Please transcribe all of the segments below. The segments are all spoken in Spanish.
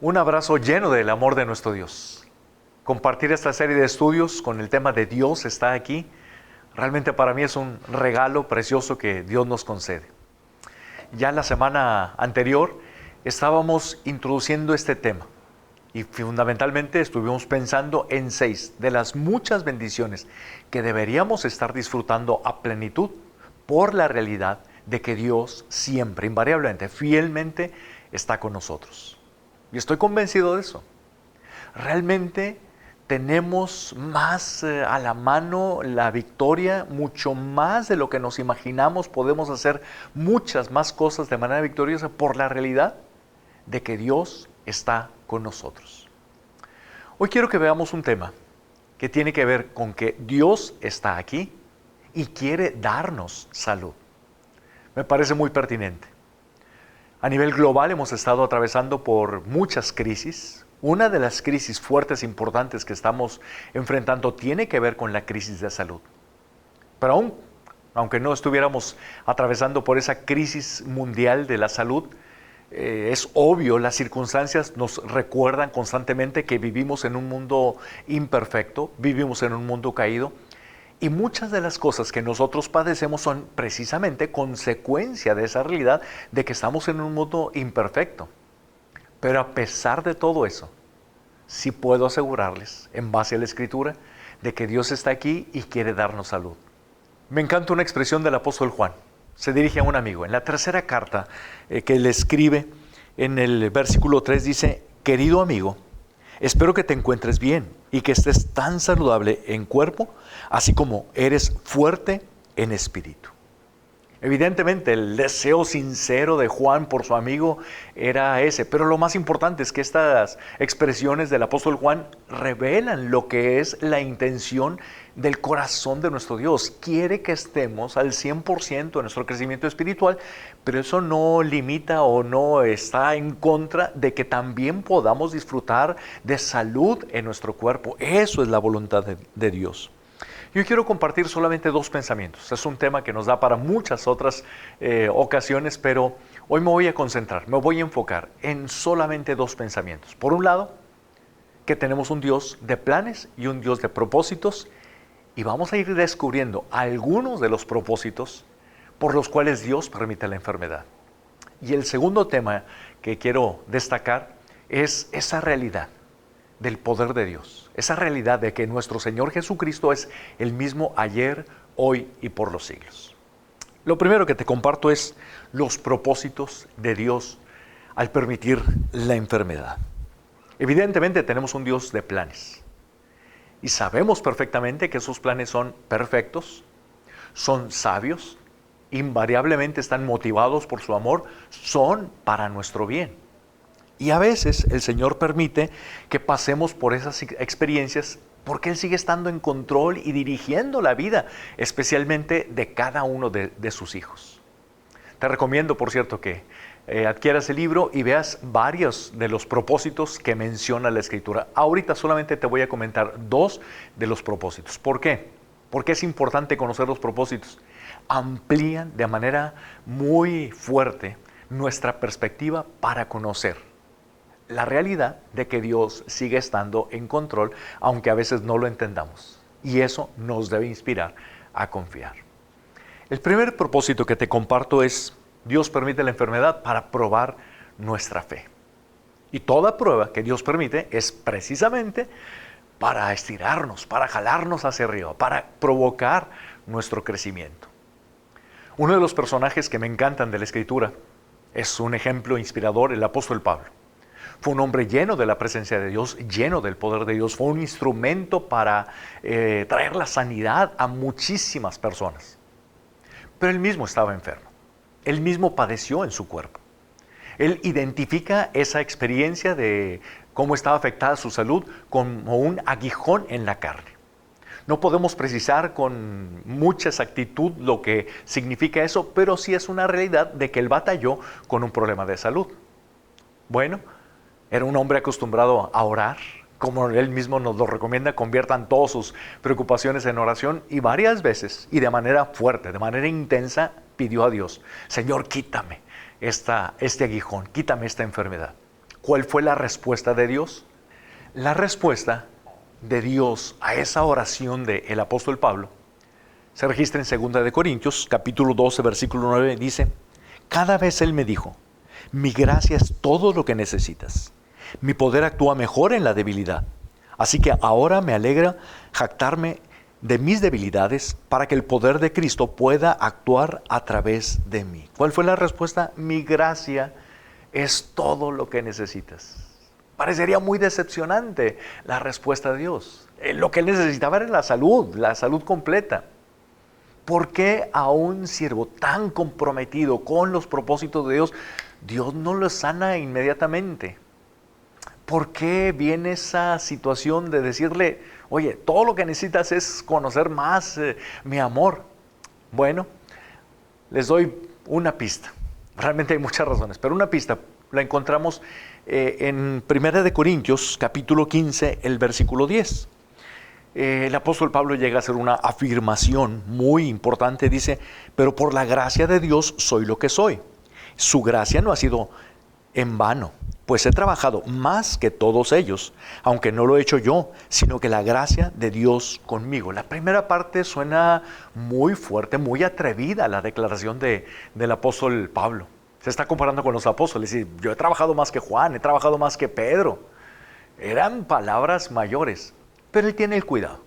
Un abrazo lleno del amor de nuestro Dios. Compartir esta serie de estudios con el tema de Dios está aquí. Realmente para mí es un regalo precioso que Dios nos concede. Ya la semana anterior estábamos introduciendo este tema y fundamentalmente estuvimos pensando en 6 de las muchas bendiciones que deberíamos estar disfrutando a plenitud por la realidad de que Dios siempre, invariablemente, fielmente está con nosotros. Y estoy convencido de eso. Realmente tenemos más a la mano la victoria, mucho más de lo que nos imaginamos. Podemos hacer muchas más cosas de manera victoriosa por la realidad de que Dios está con nosotros. Hoy quiero que veamos un tema que tiene que ver con que Dios está aquí y quiere darnos salud. Me parece muy pertinente. A nivel global hemos estado atravesando por muchas crisis. Una de las crisis fuertes e importantes que estamos enfrentando tiene que ver con la crisis de salud. Pero aunque no estuviéramos atravesando por esa crisis mundial de la salud, es obvio, las circunstancias nos recuerdan constantemente que vivimos en un mundo imperfecto, vivimos en un mundo caído. Y muchas de las cosas que nosotros padecemos son precisamente consecuencia de esa realidad de que estamos en un mundo imperfecto. Pero a pesar de todo eso, sí puedo asegurarles, en base a la Escritura, de que Dios está aquí y quiere darnos salud. Me encanta una expresión del apóstol Juan. Se dirige a un amigo. En la tercera carta que le escribe, en el versículo 3 dice: querido amigo, espero que te encuentres bien y que estés tan saludable en cuerpo, así como eres fuerte en espíritu. Evidentemente, el deseo sincero de Juan por su amigo era ese, pero lo más importante es que estas expresiones del apóstol Juan revelan lo que es la intención del corazón de nuestro Dios. Quiere que estemos al 100% en nuestro crecimiento espiritual, pero eso no limita o no está en contra de que también podamos disfrutar de salud en nuestro cuerpo. Eso es la voluntad de Dios. Yo quiero compartir solamente 2 pensamientos. Es un tema que nos da para muchas otras ocasiones, pero hoy me voy a concentrar, me voy a enfocar en solamente 2 pensamientos. Por un lado, que tenemos un Dios de planes y un Dios de propósitos, y vamos a ir descubriendo algunos de los propósitos por los cuales Dios permite la enfermedad. Y el segundo tema que quiero destacar es esa realidad del poder de Dios, esa realidad de que nuestro Señor Jesucristo es el mismo ayer, hoy y por los siglos. Lo primero que te comparto es los propósitos de Dios al permitir la enfermedad. Evidentemente tenemos un Dios de planes y sabemos perfectamente que esos planes son perfectos, son sabios, invariablemente están motivados por su amor, son para nuestro bien. Y a veces el Señor permite que pasemos por esas experiencias porque Él sigue estando en control y dirigiendo la vida, especialmente de cada uno de sus hijos. Te recomiendo, por cierto, que adquieras el libro y veas varios de los propósitos que menciona la Escritura. Ahorita solamente te voy a comentar 2 de los propósitos. ¿Por qué? Porque es importante conocer los propósitos. Amplían de manera muy fuerte nuestra perspectiva para conocer la realidad de que Dios sigue estando en control, aunque a veces no lo entendamos. Y eso nos debe inspirar a confiar. El primer propósito que te comparto es: Dios permite la enfermedad para probar nuestra fe. Y toda prueba que Dios permite es precisamente para estirarnos, para jalarnos hacia arriba, para provocar nuestro crecimiento. Uno de los personajes que me encantan de la Escritura es un ejemplo inspirador, el apóstol Pablo. Fue un hombre lleno de la presencia de Dios, lleno del poder de Dios. Fue un instrumento para traer la sanidad a muchísimas personas. Pero él mismo estaba enfermo. Él mismo padeció en su cuerpo. Él identifica esa experiencia de cómo estaba afectada su salud como un aguijón en la carne. No podemos precisar con mucha exactitud lo que significa eso, pero sí es una realidad de que él batalló con un problema de salud. Bueno, era un hombre acostumbrado a orar, como él mismo nos lo recomienda, conviertan todas sus preocupaciones en oración, y varias veces, y de manera fuerte, de manera intensa, pidió a Dios: Señor, quítame este aguijón, quítame esta enfermedad. ¿Cuál fue la respuesta de Dios? La respuesta de Dios a esa oración del apóstol Pablo se registra en 2 de Corintios, capítulo 12, versículo 9, dice: cada vez Él me dijo, mi gracia es todo lo que necesitas. Mi poder actúa mejor en la debilidad. Así que ahora me alegra jactarme de mis debilidades para que el poder de Cristo pueda actuar a través de mí. ¿Cuál fue la respuesta? Mi gracia es todo lo que necesitas. Parecería muy decepcionante la respuesta de Dios. Lo que él necesitaba era la salud completa. ¿Por qué a un siervo tan comprometido con los propósitos de Dios, Dios no lo sana inmediatamente? ¿Por qué viene esa situación de decirle, oye, todo lo que necesitas es conocer más mi amor? Bueno, les doy una pista. Realmente hay muchas razones, pero una pista la encontramos en 1 de Corintios, capítulo 15, el versículo 10. El apóstol Pablo llega a hacer una afirmación muy importante. Dice, pero por la gracia de Dios soy lo que soy. Su gracia no ha sido en vano, pues he trabajado más que todos ellos, aunque no lo he hecho yo, sino que la gracia de Dios conmigo. La primera parte suena muy fuerte, muy atrevida, la declaración del apóstol Pablo. Se está comparando con los apóstoles. Dice, yo he trabajado más que Juan, he trabajado más que Pedro. Eran palabras mayores. Pero él tiene el cuidado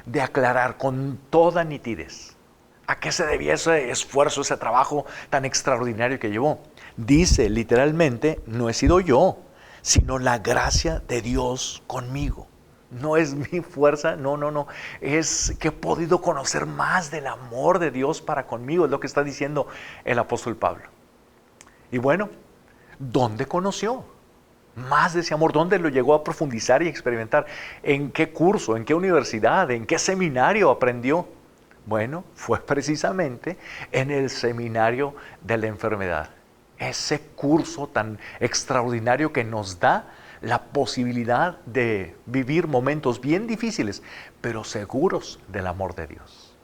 de aclarar con toda nitidez a qué se debía ese esfuerzo, ese trabajo tan extraordinario que llevó. Dice literalmente, no he sido yo, sino la gracia de Dios conmigo. No es mi fuerza, no. Es que he podido conocer más del amor de Dios para conmigo, es lo que está diciendo el apóstol Pablo. Y bueno, ¿dónde conoció más de ese amor? ¿Dónde lo llegó a profundizar y experimentar? ¿En qué curso? ¿En qué universidad? ¿En qué seminario aprendió? Bueno, fue precisamente en el seminario de la enfermedad. Ese curso tan extraordinario que nos da la posibilidad de vivir momentos bien difíciles, pero seguros del amor de Dios.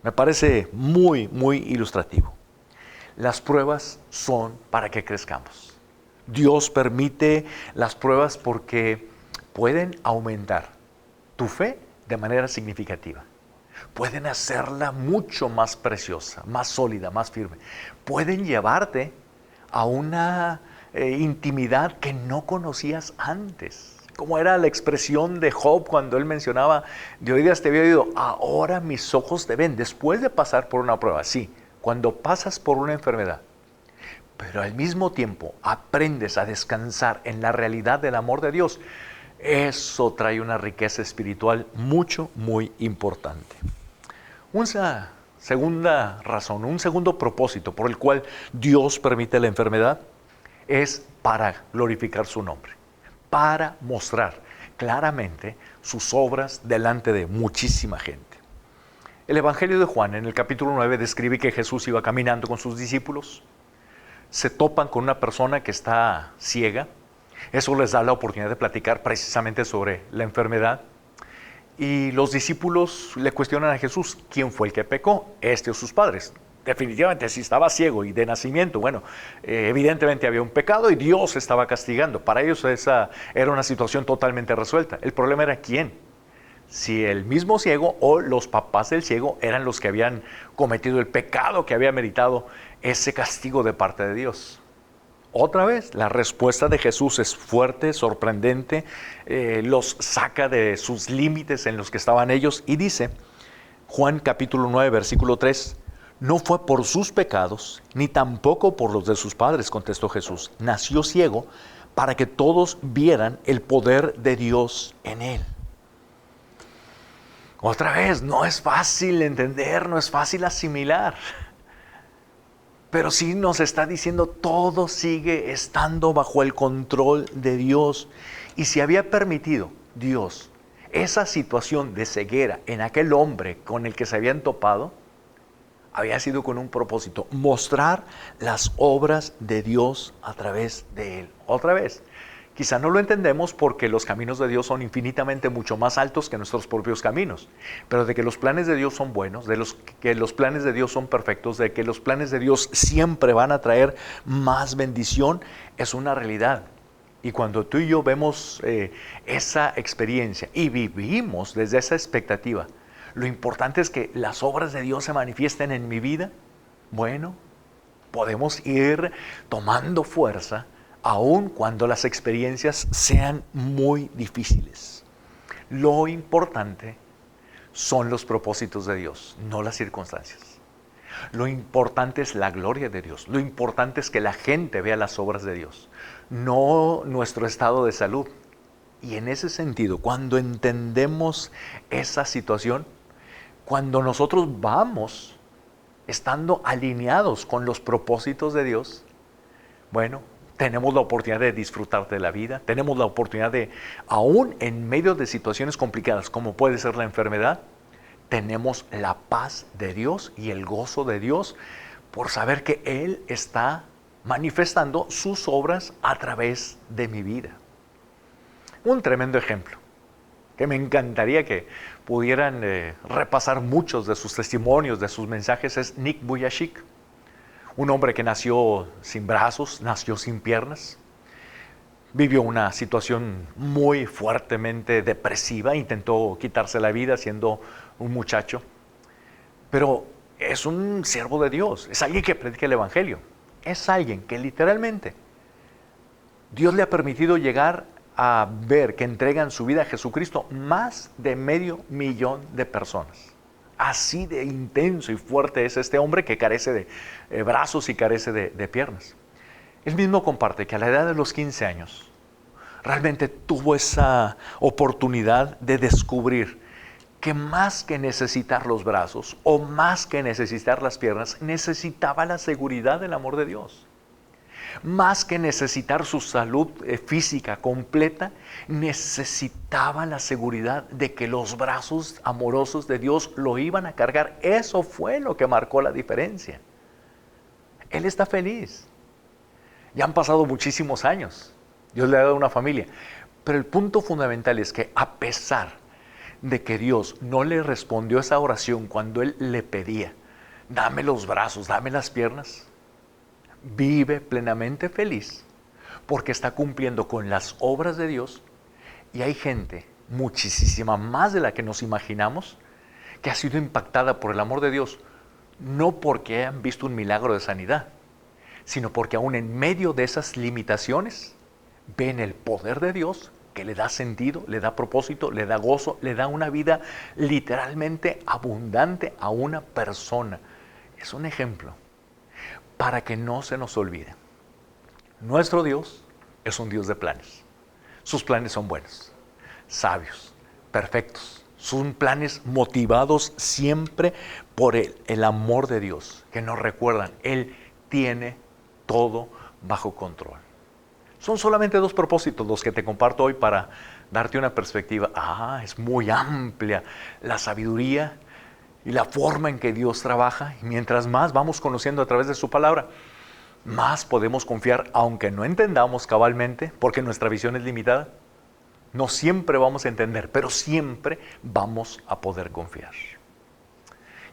Me parece muy, muy ilustrativo. Las pruebas son para que crezcamos. Dios permite las pruebas porque pueden aumentar tu fe de manera significativa. Pueden hacerla mucho más preciosa, más sólida, más firme. Pueden llevarte a una intimidad que no conocías antes. Como era la expresión de Job cuando él mencionaba, de oídas te había oído, ahora mis ojos te ven. Después de pasar por una prueba, sí, cuando pasas por una enfermedad, pero al mismo tiempo aprendes a descansar en la realidad del amor de Dios, eso trae una riqueza espiritual muy importante. Una segunda razón, un segundo propósito por el cual Dios permite la enfermedad es para glorificar su nombre, para mostrar claramente sus obras delante de muchísima gente. El Evangelio de Juan en el capítulo 9 describe que Jesús iba caminando con sus discípulos. Se topan con una persona que está ciega. Eso les da la oportunidad de platicar precisamente sobre la enfermedad. Y los discípulos le cuestionan a Jesús, ¿quién fue el que pecó? ¿Este o sus padres? Definitivamente, si estaba ciego y de nacimiento, bueno, evidentemente había un pecado y Dios estaba castigando. Para ellos esa era una situación totalmente resuelta. El problema era quién. Si el mismo ciego o los papás del ciego eran los que habían cometido el pecado que había meritado ese castigo de parte de Dios. Otra vez, la respuesta de Jesús es fuerte, sorprendente, los saca de sus límites en los que estaban ellos y dice, Juan capítulo 9, versículo 3, no fue por sus pecados, ni tampoco por los de sus padres, contestó Jesús. Nació ciego para que todos vieran el poder de Dios en él. Otra vez, no es fácil entender, no es fácil asimilar. Pero sí nos está diciendo, todo sigue estando bajo el control de Dios. Y si había permitido Dios esa situación de ceguera en aquel hombre con el que se habían topado, había sido con un propósito, mostrar las obras de Dios a través de él. Otra vez, Quizá no lo entendemos porque los caminos de Dios son infinitamente mucho más altos que nuestros propios caminos, pero de que los planes de Dios son buenos, que los planes de Dios son perfectos, de que los planes de Dios siempre van a traer más bendición, es una realidad. Y cuando tú y yo vemos esa experiencia y vivimos desde esa expectativa, lo importante es que las obras de Dios se manifiesten en mi vida. Bueno, podemos ir tomando fuerza aun cuando las experiencias sean muy difíciles. Lo importante son los propósitos de Dios, no las circunstancias. Lo importante es la gloria de Dios. Lo importante es que la gente vea las obras de Dios, no nuestro estado de salud. Y en ese sentido, cuando entendemos esa situación, cuando nosotros vamos estando alineados con los propósitos de Dios, bueno, tenemos la oportunidad de disfrutar de la vida, tenemos la oportunidad de, aún en medio de situaciones complicadas como puede ser la enfermedad, tenemos la paz de Dios y el gozo de Dios por saber que Él está manifestando sus obras a través de mi vida. Un tremendo ejemplo, que me encantaría que pudieran repasar muchos de sus testimonios, de sus mensajes, es Nick Vujicic. Un hombre que nació sin brazos, nació sin piernas, vivió una situación muy fuertemente depresiva, intentó quitarse la vida siendo un muchacho, pero es un siervo de Dios, es alguien que predica el Evangelio, es alguien que literalmente Dios le ha permitido llegar a ver que entregan su vida a Jesucristo más de 500,000 de personas. Así de intenso y fuerte es este hombre que carece de brazos y carece de piernas. Él mismo comparte que a la edad de los 15 años realmente tuvo esa oportunidad de descubrir que más que necesitar los brazos o más que necesitar las piernas, necesitaba la seguridad del amor de Dios. Más que necesitar su salud física completa, necesitaba la seguridad de que los brazos amorosos de Dios lo iban a cargar. Eso fue lo que marcó la diferencia. Él está feliz. Ya han pasado muchísimos años. Dios le ha dado una familia. Pero el punto fundamental es que a pesar de que Dios no le respondió esa oración cuando él le pedía, dame los brazos, dame las piernas, vive plenamente feliz porque está cumpliendo con las obras de Dios. Y hay gente, muchísima más de la que nos imaginamos, que ha sido impactada por el amor de Dios, no porque hayan visto un milagro de sanidad, sino porque aún en medio de esas limitaciones ven el poder de Dios que le da sentido, le da propósito, le da gozo, le da una vida literalmente abundante a una persona. Es un ejemplo para que no se nos olvide. Nuestro Dios es un Dios de planes. Sus planes son buenos, sabios, perfectos. Son planes motivados siempre por el amor de Dios, que nos recuerdan, Él tiene todo bajo control. Son solamente 2 propósitos los que te comparto hoy para darte una perspectiva. Es muy amplia la sabiduría y la forma en que Dios trabaja. Y mientras más vamos conociendo a través de su palabra, más podemos confiar, aunque no entendamos cabalmente, porque nuestra visión es limitada. No siempre vamos a entender, pero siempre vamos a poder confiar.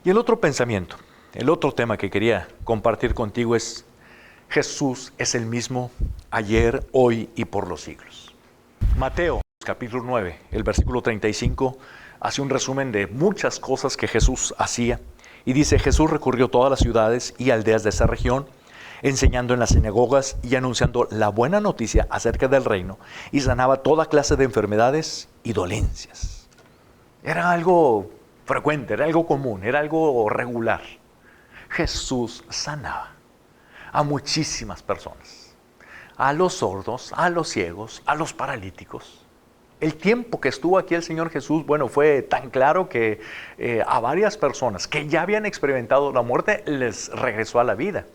Y el otro pensamiento, el otro tema que quería compartir contigo es: Jesús es el mismo ayer, hoy y por los siglos. Mateo, capítulo 9, el versículo 35, hace un resumen de muchas cosas que Jesús hacía. Y dice: Jesús recorrió todas las ciudades y aldeas de esa región, enseñando en las sinagogas y anunciando la buena noticia acerca del reino, y sanaba toda clase de enfermedades y dolencias. Era algo frecuente, era algo común, era algo regular. Jesús sanaba a muchísimas personas, a los sordos, a los ciegos, a los paralíticos. El tiempo que estuvo aquí el Señor Jesús, fue tan claro que a varias personas que ya habían experimentado la muerte les regresó a la vida.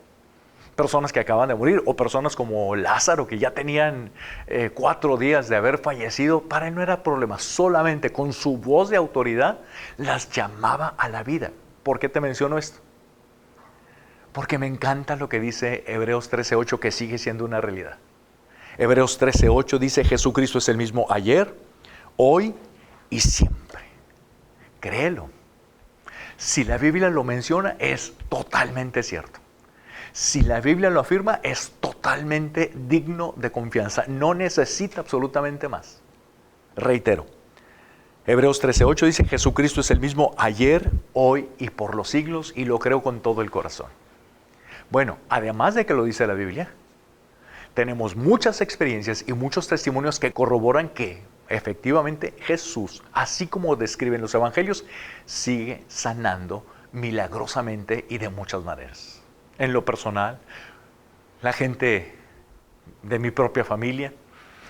Personas que acaban de morir, o personas como Lázaro, que ya tenían 4 días de haber fallecido. Para él no era problema, solamente con su voz de autoridad las llamaba a la vida. ¿Por qué te menciono esto? Porque me encanta lo que dice Hebreos 13:8, que sigue siendo una realidad. Hebreos 13:8 dice, Jesucristo es el mismo ayer, hoy y siempre. Créelo. Si la Biblia lo menciona, es totalmente cierto. Si la Biblia lo afirma, es totalmente digno de confianza. No necesita absolutamente más. Reitero, Hebreos 13:8 dice, Jesucristo es el mismo ayer, hoy y por los siglos, y lo creo con todo el corazón. Bueno, además de que lo dice la Biblia, tenemos muchas experiencias y muchos testimonios que corroboran que efectivamente Jesús, así como describen los evangelios, sigue sanando milagrosamente y de muchas maneras. En lo personal, la gente de mi propia familia,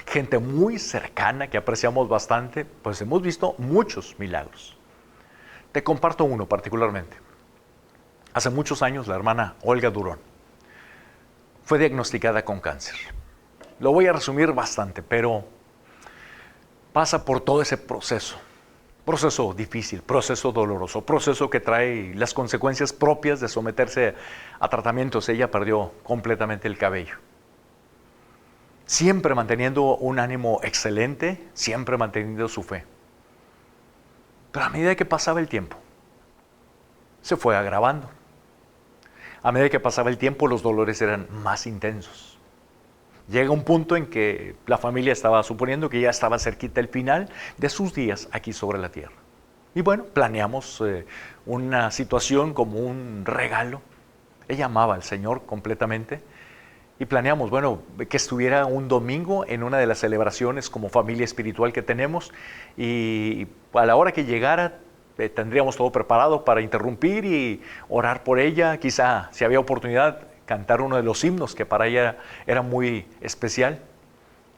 gente muy cercana que apreciamos bastante, pues hemos visto muchos milagros. Te comparto uno particularmente. Hace muchos años la hermana Olga Durón fue diagnosticada con cáncer. Lo voy a resumir bastante, pero pasa por todo ese proceso. Proceso difícil, proceso doloroso, proceso que trae las consecuencias propias de someterse a tratamientos. Ella perdió completamente el cabello. Siempre manteniendo un ánimo excelente, siempre manteniendo su fe. Pero a medida que pasaba el tiempo, se fue agravando. A medida que pasaba el tiempo, los dolores eran más intensos. Llega un punto en que la familia estaba suponiendo que ya estaba cerquita el final de sus días aquí sobre la tierra. Y bueno, planeamos una situación como un regalo. Ella amaba al Señor completamente. Y planeamos, bueno, que estuviera un domingo en una de las celebraciones como familia espiritual que tenemos. Y a la hora que llegara, tendríamos todo preparado para interrumpir y orar por ella. Quizá, si había oportunidad, cantar uno de los himnos que para ella era muy especial.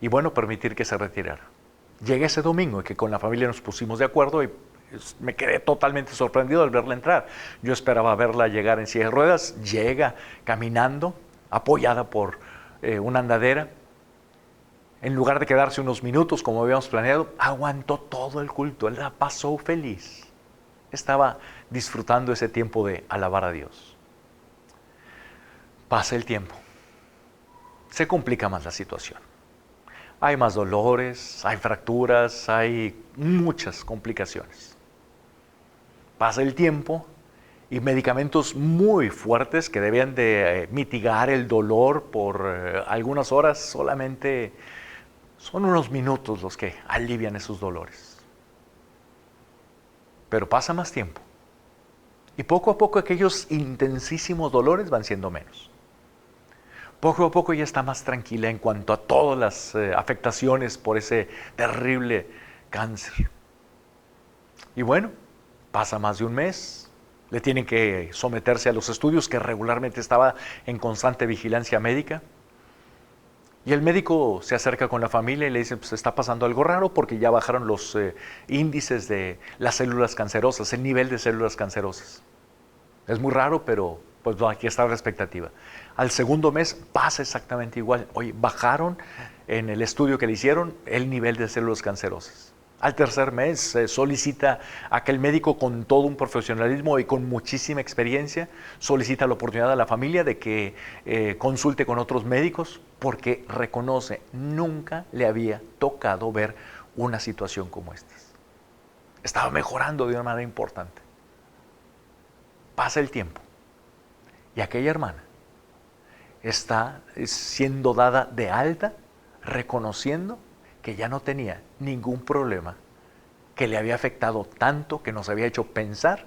Y bueno, permitir que se retirara. Llegué ese domingo y que con la familia nos pusimos de acuerdo y me quedé totalmente sorprendido al verla entrar. Yo esperaba verla llegar en silla de ruedas. Llega caminando, apoyada por una andadera. En lugar de quedarse unos minutos como habíamos planeado, aguantó todo el culto. Él la pasó feliz. Estaba disfrutando ese tiempo de alabar a Dios. Pasa el tiempo. Se complica más la situación. Hay más dolores, hay fracturas, hay muchas complicaciones. Pasa el tiempo y medicamentos muy fuertes que debían de mitigar el dolor por algunas horas, solamente son unos minutos los que alivian esos dolores. Pero pasa más tiempo y poco a poco aquellos intensísimos dolores van siendo menos. Poco a poco ella está más tranquila en cuanto a todas las afectaciones por ese terrible cáncer. Y bueno, pasa más de un mes, le tienen que someterse a los estudios que regularmente estaba en constante vigilancia médica. Y el médico se acerca con la familia y le dice, pues está pasando algo raro porque ya bajaron los índices de las células cancerosas, el nivel de células cancerosas. Es muy raro, pero pues aquí está la expectativa. Al segundo mes pasa exactamente igual. Oye, bajaron en el estudio que le hicieron el nivel de células cancerosas. Al tercer mes solicita a aquel médico con todo un profesionalismo y con muchísima experiencia, solicita la oportunidad a la familia de que consulte con otros médicos porque reconoce, nunca le había tocado ver una situación como esta. Estaba mejorando de una manera importante. Pasa el tiempo y aquella hermana está siendo dada de alta, reconociendo que ya no tenía ningún problema que le había afectado tanto, que nos había hecho pensar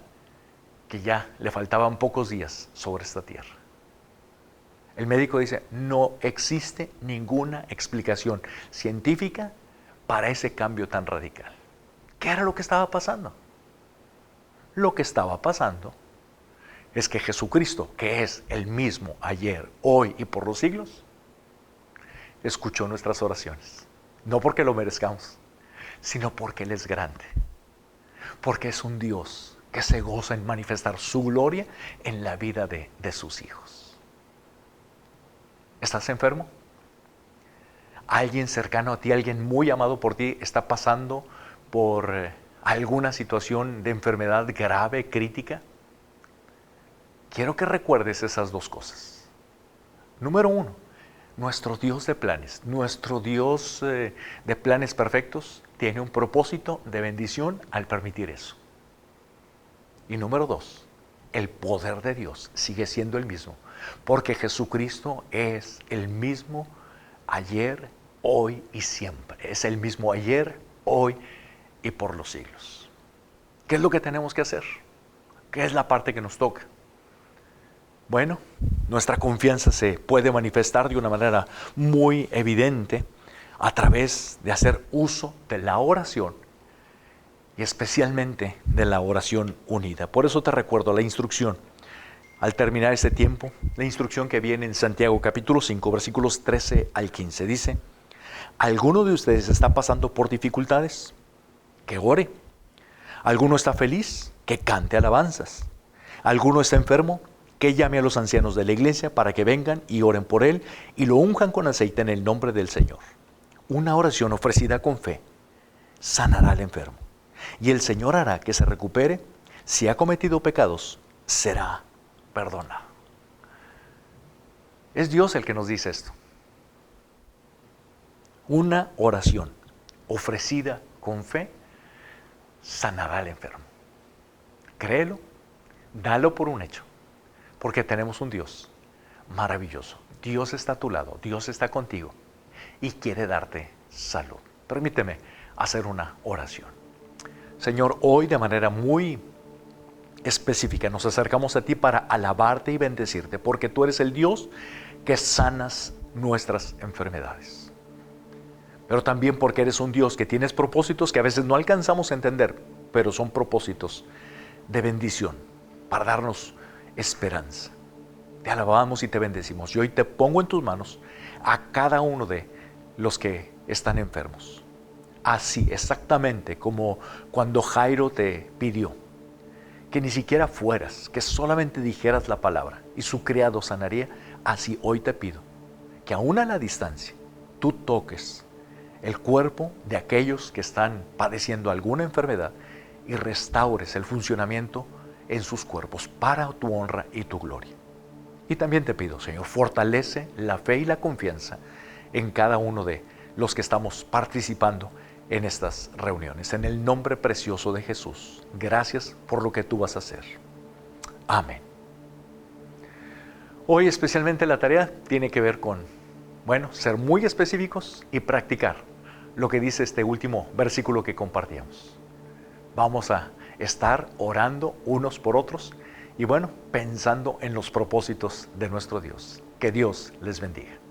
que ya le faltaban pocos días sobre esta tierra. El médico dice, no existe ninguna explicación científica para ese cambio tan radical. ¿Qué era lo que estaba pasando? Lo que estaba pasando es que Jesucristo, que es el mismo ayer, hoy y por los siglos, escuchó nuestras oraciones. No porque lo merezcamos, sino porque Él es grande. Porque es un Dios que se goza en manifestar su gloria en la vida de sus hijos. ¿Estás enfermo? ¿Alguien cercano a ti, alguien muy amado por ti, está pasando por alguna situación de enfermedad grave, crítica? Quiero que recuerdes esas dos cosas. Número uno, Nuestro Dios de planes, nuestro Dios de planes perfectos, tiene un propósito de bendición al permitir eso. Y número 2, el poder de Dios sigue siendo el mismo, porque Jesucristo es el mismo ayer, hoy y siempre. Es el mismo ayer, hoy y por los siglos. ¿Qué es lo que tenemos que hacer? ¿Qué es la parte que nos toca? Bueno, nuestra confianza se puede manifestar de una manera muy evidente a través de hacer uso de la oración y especialmente de la oración unida. Por eso te recuerdo la instrucción. Al terminar este tiempo, la instrucción que viene en Santiago capítulo 5, versículos 13 al 15, dice: ¿alguno de ustedes está pasando por dificultades? Que ore. ¿Alguno está feliz? Que cante alabanzas. ¿Alguno está enfermo? Que llame a los ancianos de la iglesia para que vengan y oren por él y lo unjan con aceite en el nombre del Señor. Una oración ofrecida con fe sanará al enfermo y el Señor hará que se recupere. Si ha cometido pecados, será perdonado. Es Dios el que nos dice esto. Una oración ofrecida con fe sanará al enfermo. Créelo, dalo por un hecho, porque tenemos un Dios maravilloso. Dios está a tu lado, Dios está contigo y quiere darte salud. Permíteme hacer una oración. Señor, hoy de manera muy específica nos acercamos a ti para alabarte y bendecirte, porque tú eres el Dios que sanas nuestras enfermedades. Pero también porque eres un Dios que tienes propósitos que a veces no alcanzamos a entender, pero son propósitos de bendición para darnos esperanza. Te alabamos y te bendecimos. Y hoy te pongo en tus manos a cada uno de los que están enfermos. Así, exactamente como cuando Jairo te pidió que ni siquiera fueras, que solamente dijeras la palabra y su criado sanaría. Así hoy te pido que aún a la distancia tú toques el cuerpo de aquellos que están padeciendo alguna enfermedad y restaures el funcionamiento en sus cuerpos para tu honra y tu gloria. Y también te pido, Señor, fortalece la fe y la confianza en cada uno de los que estamos participando en estas reuniones. En el nombre precioso de Jesús, gracias por lo que tú vas a hacer. Amén. Hoy especialmente la tarea tiene que ver con, ser muy específicos y practicar lo que dice este último versículo que compartíamos. Vamos a estar orando unos por otros y pensando en los propósitos de nuestro Dios. Que Dios les bendiga.